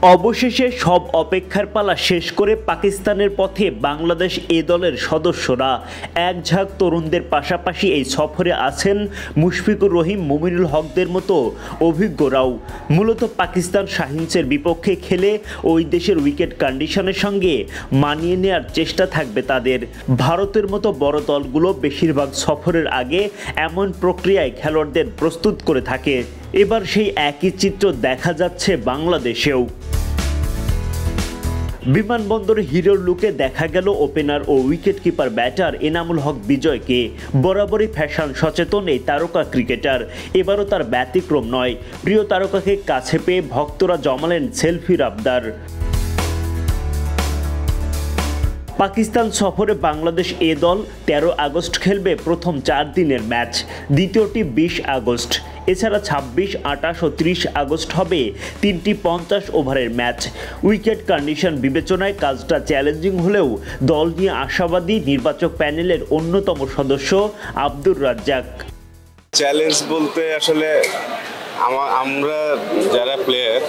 অবশেষে সব অপেক্ষার পালা শেষ করে পাকিস্তানের পথে বাংলাদেশ এ দলের সদস্যরা। এক ঝাঁক তরুণদের পাশাপাশি এই সফরে আছেন মুশফিকুর রহিম, মুমিনুল হকদের মতো অভিজ্ঞরাও। মূলত পাকিস্তান শাহিনসের বিপক্ষে খেলে ওই দেশের উইকেট কন্ডিশনের সঙ্গে মানিয়ে নেওয়ার চেষ্টা থাকবে তাদের। ভারতের মতো বড় দলগুলো বেশিরভাগ সফরের আগে এমন প্রক্রিয়ায় খেলোয়াড়দের প্রস্তুত করে থাকে। এবার সেই একই চিত্র দেখা যাচ্ছে বাংলাদেশেও। বিমানবন্দরে হিরোর লুকে দেখা গেল ওপেনার ও wicket keeper batter Enamul Haque বিজয়কে। বরাবরই ফ্যাশন সচেতন এই তারকা ক্রিকেটার, এবারও তার ব্যতিক্রম নয়। প্রিয় তারকাকে কাছে পেয়ে ভক্তরা জমালেন সেলফির আবদার। পাকিস্তান সফরে বাংলাদেশ এ দল 13 আগস্ট খেলবে প্রথম 4 দিনের ম্যাচ, দ্বিতীয়টি 20 আগস্ট। এছাড়া 26, 28 ও 30 আগস্ট হবে 3টি 50 ওভারের ম্যাচ। উইকেট কন্ডিশন বিবেচনায় কাজটা চ্যালেঞ্জিং হলেও দল নিয়ে আশাবাদী নির্বাচক প্যানেলের অন্যতম সদস্য আব্দুর রাজ্জাক। চ্যালেঞ্জ বলতে আসলে আমরা যারা প্লেয়ার,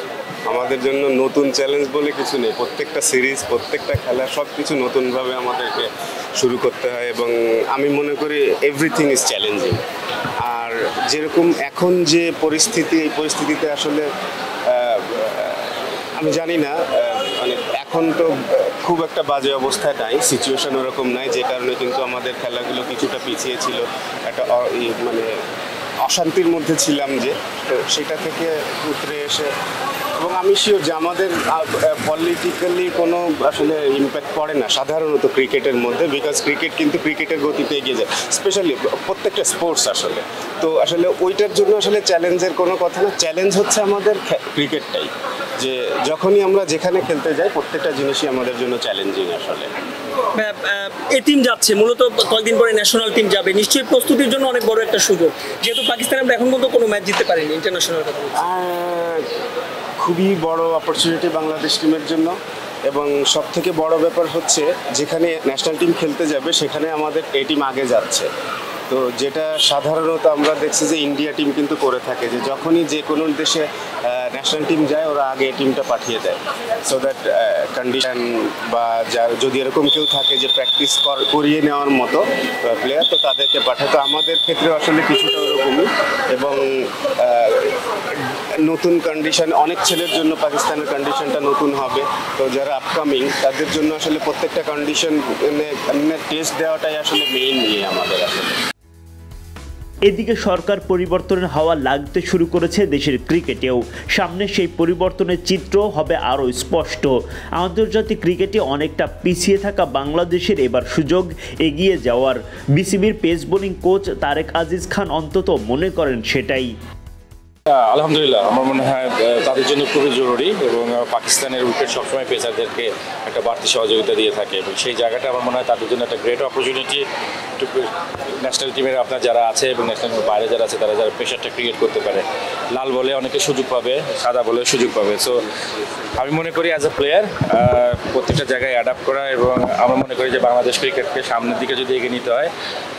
আমাদের জন্য নতুন চ্যালেঞ্জ বলে কিছু নেই। প্রত্যেকটা সিরিজ, প্রত্যেকটা খেলা সব কিছু নতুনভাবে আমাদেরকে শুরু করতে হয় এবং আমি মনে করি এভরিথিং ইজ চ্যালেঞ্জিং। আর যেরকম এখন যে পরিস্থিতি, এই পরিস্থিতিতে আসলে আমি জানি না, মানে এখন তো খুব একটা বাজে অবস্থায় নাই, সিচুয়েশন ওরকম নাই, যে কারণে কিন্তু আমাদের খেলাগুলো কিছুটা পিছিয়ে ছিল, একটা মানে অশান্তির মধ্যে ছিলাম, যে তো সেটা থেকে উতরে এসে। এবং আমি শিওর যে আমাদের পলিটিক্যালি কোনো আসলে ইম্প্যাক্ট পড়ে না সাধারণত ক্রিকেটের মধ্যে, বিকজ ক্রিকেট কিন্তু ক্রিকেটের গতিতে এগিয়ে যায়, স্পেশালি প্রত্যেকটা স্পোর্টস আসলে। তো আসলে ওইটার জন্য আসলে চ্যালেঞ্জের কোনো কথা না। চ্যালেঞ্জ হচ্ছে আমাদের ক্রিকেটটাই, যে যখনই আমরা যেখানে খেলতে যাই প্রত্যেকটা জিনিসই আমাদের জন্য চ্যালেঞ্জিং আসলে। এই টিম যাচ্ছে মূলত কয়েকদিন পরে ন্যাশনাল টিম যাবে, নিশ্চয়ই প্রস্তুতির জন্য অনেক বড় একটা সুযোগ, যেহেতু পাকিস্তান আমরা এখন পর্যন্ত কোনো ম্যাচ জিততে পারিনি ইন্টারন্যাশনাল। খুবই বড় অপরচুনিটি বাংলাদেশ টিমের জন্য। এবং সব থেকে বড় ব্যাপার হচ্ছে যেখানে ন্যাশনাল টিম খেলতে যাবে সেখানে আমাদের এই টিম আগে যাচ্ছে। তো যেটা সাধারণত আমরা দেখছি যে ইন্ডিয়া টিম কিন্তু করে থাকে, যে যখনই যে কোনো দেশে ন্যাশনাল টিম যায় ওরা আগে এই টিমটা পাঠিয়ে দেয়, সো দ্যাট কন্ডিশন বা যার যদি এরকম কেউ থাকে যে প্র্যাকটিস করিয়ে নেওয়ার মতো প্লেয়ার, তো তাদেরকে পাঠায়। তো আমাদের ক্ষেত্রে আসলে কিছুটা ওরকমই। এবং নতুন কন্ডিশন, অনেক ছেলের জন্য পাকিস্তানের কন্ডিশনটা নতুন হবে। তো যারা আপকামিং তাদের জন্য আসলে প্রত্যেকটা কন্ডিশন টেস্ট দেওয়াটাই আসলে মেইন নিয়ে আমাদের আসলে। এদিকে সরকার পরিবর্তনের হাওয়া লাগতে শুরু করেছে দেশের ক্রিকেটেও। সামনে সেই পরিবর্তনের চিত্র হবে আরও স্পষ্ট। আন্তর্জাতিক ক্রিকেটে অনেকটা পিছিয়ে থাকা বাংলাদেশের এবার সুযোগ এগিয়ে যাওয়ার। বিসিবির pace bowling coach Tareq Aziz Khan অন্তত মনে করেন সেটাই। আলহামদুলিল্লাহ, আমার মনে হয় তাদের জন্য খুবই জরুরি, এবং পাকিস্তানের উইকেট সবসময় পেসারদেরকে একটা বাড়তি সহযোগিতা দিয়ে থাকে, এবং সেই জায়গাটা আমার মনে হয় তাদের জন্য একটা গ্রেট অপরচুনিটি। ন্যাশনাল টিমের আপনার যারা আছে এবং ন্যাশনাল টিমের বাইরে যারা আছে তারা যারা প্রেশারটা ক্রিয়েট করতে পারে, লাল বলে অনেকে সুযোগ পাবে, সাদা বলে সুযোগ পাবে। সো আমি মনে করি অ্যাজ এ প্লেয়ার প্রত্যেকটা জায়গায় অ্যাডাপ্ট করা, এবং আমরা মনে করি যে বাংলাদেশ ক্রিকেটকে সামনের দিকে যদি এগিয়ে নিতে হয়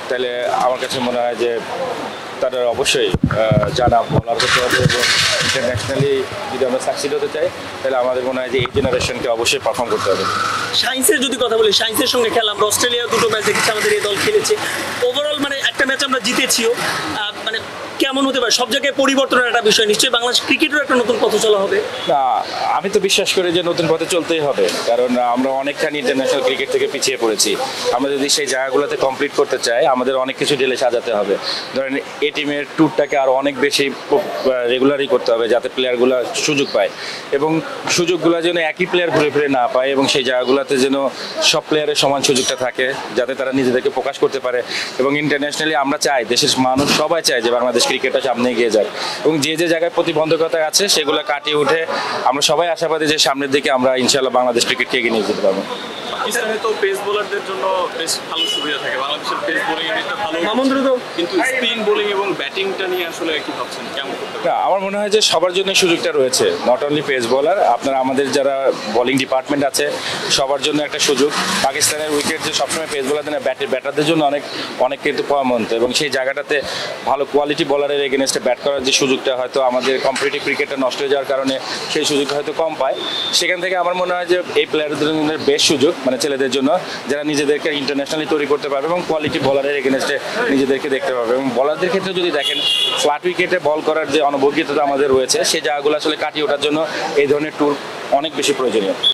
তাহলে আমার কাছে মনে হয় যে তারা অবশ্যই জানা বলার করতে হবে, এবং ইন্টারন্যাশনালি যদি আমরা সাকসিড হতে চাই তাহলে আমাদের মনে হয় যে এই জেনারেশনকে অবশ্যই পারফর্ম করতে হবে। শাহিনসের যদি কথা বলি, শাহিনসের সঙ্গে খেলা আমরা অস্ট্রেলিয়া 2টো ম্যাচ দেখেছি, আমাদের এই দল খেলেছে। ওভারঅল মানে একটা ম্যাচ আমরা জিতেছিও, মানে কেমন হতে পারে? সব জায়গায় পরিবর্তনের একটা বিষয়, নিশ্চয়ই বাংলাদেশ ক্রিকেটের একটা নতুন পথ চলা হবে। না, আমি তো বিশ্বাস করি যে নতুন পথে চলতেই হবে, কারণ আমরা অনেকখানি ইন্টারন্যাশনাল ক্রিকেট থেকে পিছিয়ে পড়েছি। আমরা যদি সেই জায়গাগুলোতে কমপ্লিট করতে চাই আমাদের অনেক কিছু ঢেলে সাজাতে হবে। ধরেন এই টিমের ট্যুরটাকে আরও অনেক বেশি রেগুলারই করতে হবে, যাতে প্লেয়ারগুলো সুযোগ পায়, এবং সুযোগগুলো যেন একই প্লেয়ার ঘুরে ফিরে না পায়, এবং সেই জায়গাগুলোতে যেন সব প্লেয়ারের সমান সুযোগটা থাকে, যাতে তারা নিজেদেরকে প্রকাশ করতে পারে। এবং ইন্টারন্যাশনালি আমরা চাই, দেশের মানুষ সবাই চায় যে বাংলাদেশ ক্রিকেটটা সামনে এগিয়ে যায়, এবং যে যে জায়গায় প্রতিবন্ধকতা আছে সেগুলো কাটিয়ে উঠে আমরা সবাই আশাবাদী যে সামনের দিকে আমরা ইনশাআল্লাহ বাংলাদেশ ক্রিকেটকে এগিয়ে নিয়ে যেতে পারবো। পাকিস্তানে তো পেস বোলারদের জন্য বেশ ভালো সুবিধা থাকে, বাংলাদেশের পেস বোলিং একটা ভালো মামুন দ্রুত কিন্তু স্পিন বোলিং এবং ব্যাটিংটা নিয়ে আসলে কি ভাবছেন কেমন করতে পারে? না, আমার মনে হয় যে সবার জন্য সুযোগটা রয়েছে, নট অনলি পেস বোলার, আপনার আমাদের যারা বোলিং ডিপার্টমেন্ট আছে সবার জন্য একটা সুযোগ। পাকিস্তানের উইকেট যে সবসময় পেস বোলার দেয় না, ব্যাটারদের জন্য অনেক কিন্তু পরামন্ত, এবং সেই জায়গাটাতে ভালো কোয়ালিটি বোলারের এগেনস্টে ব্যাট করার যে সুযোগটা হয়তো আমাদের কম্পিটিটিভ ক্রিকেটটা নষ্ট হয়ে যাওয়ার কারণে সেই সুযোগটা হয়তো কম পায়। সেখান থেকে আমার মনে হয় যে এই প্লেয়ারদের জন্য বেশ সুযোগ, মানে ছেলেদের জন্য, যারা নিজেদেরকে ইন্টারন্যাশনালি তৈরি করতে পারবে এবং কোয়ালিটি বলারের এগেনস্টে নিজেদেরকে দেখতে পারবে। এবং বলারদের ক্ষেত্রে যদি দেখেন, ফ্ল্যাট উইকেটে বল করার যে অনভিজ্ঞতা আমাদের রয়েছে, সেই জায়গাগুলো আসলে কাটিয়ে ওঠার জন্য এই ধরনের ট্যুর অনেক বেশি প্রয়োজনীয়।